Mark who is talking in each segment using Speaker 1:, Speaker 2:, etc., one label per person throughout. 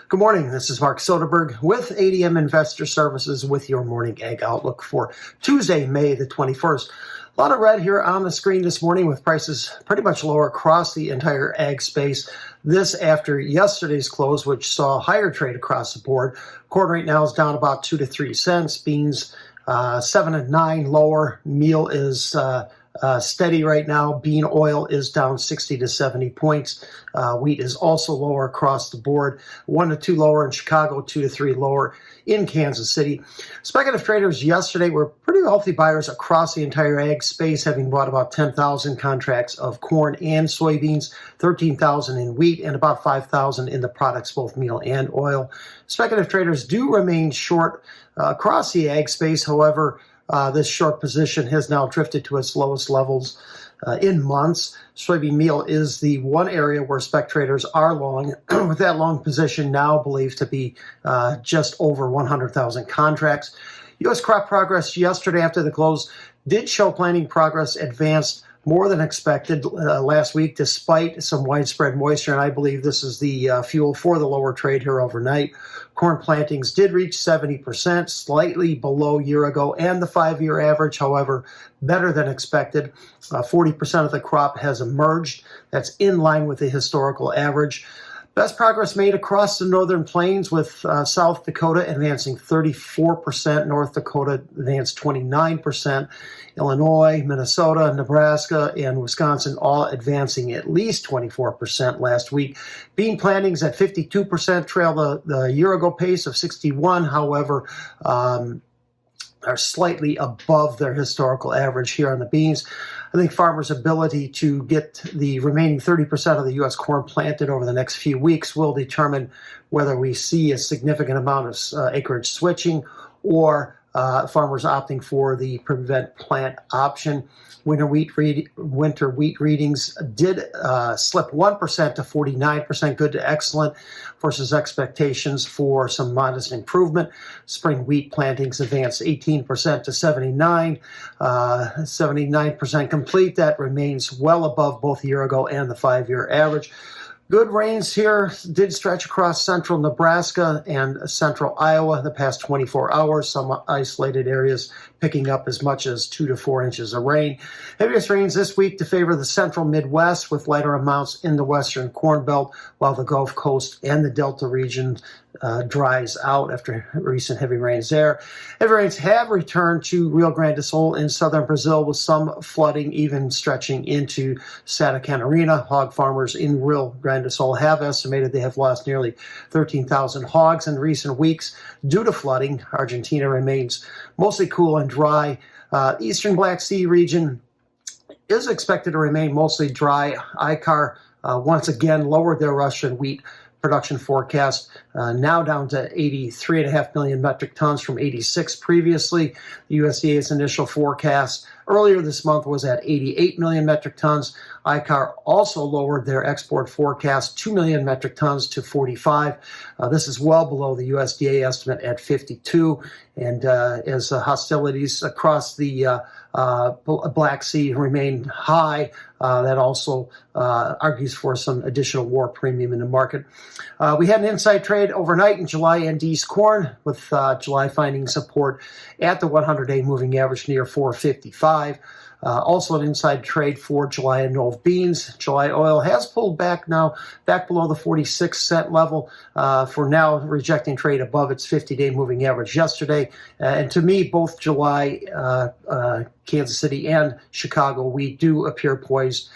Speaker 1: Good morning. This is Mark Soderberg with ADM Investor Services with your morning ag outlook for Tuesday, May the 21st. A lot of red here on the screen this morning with prices pretty much lower across the entire ag space. This after yesterday's close, which saw higher trade across the board. Corn right now is down about 2 to 3 cents. Beans 7 and 9 lower. Meal is steady right now. Bean oil is down 60 to 70 points. Wheat is also lower across the board. 1 to 2 lower in Chicago, 2 to 3 lower in Kansas City. Speculative traders yesterday were pretty healthy buyers across the entire ag space, having bought about 10,000 contracts of corn and soybeans, 13,000 in wheat, and about 5,000 in the products, both meal and oil. Speculative traders do remain short across the ag space. However, this short position has now drifted to its lowest levels in months. Soybean meal is the one area where spec traders are long, with that long position now believed to be just over 100,000 contracts. U.S. crop progress yesterday after the close did show planting progress advanced more than expected last week, despite some widespread moisture, and I believe this is the fuel for the lower trade here overnight. Corn plantings did reach 70%, slightly below year ago and the 5-year average, however, better than expected. 40% of the crop has emerged. That's in line with the historical average. Best progress made across the northern plains, with South Dakota advancing 34%, North Dakota advanced 29%, Illinois, Minnesota, Nebraska, and Wisconsin all advancing at least 24% last week. Bean plantings at 52% trail the year-ago pace of 61, however, are slightly above their historical average here on the beans. I think farmers' ability to get the remaining 30% of the U.S. corn planted over the next few weeks will determine whether we see a significant amount of acreage switching or farmers opting for the prevent plant option. Winter wheat readings did slip 1% to 49%, good to excellent, versus expectations for some modest improvement. Spring wheat plantings advanced 18% to 79% complete. That remains well above both a year ago and the 5-year average. Good rains here did stretch across central Nebraska and central Iowa the past 24 hours, some isolated areas picking up as much as 2 to 4 inches of rain. Heaviest rains this week to favor the central Midwest, with lighter amounts in the western Corn Belt, while the Gulf Coast and the Delta region dries out after recent heavy rains there. Heavy rains have returned to Rio Grande do Sul in southern Brazil, with some flooding even stretching into Santa Catarina. Hog farmers in Rio Grande do Sul have estimated they have lost nearly 13,000 hogs in recent weeks due to flooding. Argentina remains mostly cool and dry. Eastern Black Sea region is expected to remain mostly dry. ICAR once again lowered their Russian wheat production forecast, now down to 83.5 million metric tons from 86 previously. The USDA's initial forecast earlier this month was at 88 million metric tons. ICAR also lowered their export forecast 2 million metric tons to 45. This is well below the USDA estimate at 52. And as hostilities across the Black Sea remain high, that also argues for some additional war premium in the market. We had an inside trade overnight in July ND's corn, with July finding support at the 100-day moving average near 455. Also an inside trade for July and Nove beans. July oil has pulled back now, back below the 46-cent level, for now rejecting trade above its 50-day moving average yesterday. And to me, both July, Kansas City, and Chicago, we do appear poised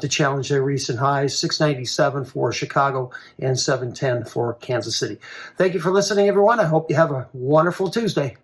Speaker 1: to challenge their recent highs, 697 for Chicago and 710 for Kansas City. Thank you for listening, everyone. I hope you have a wonderful Tuesday.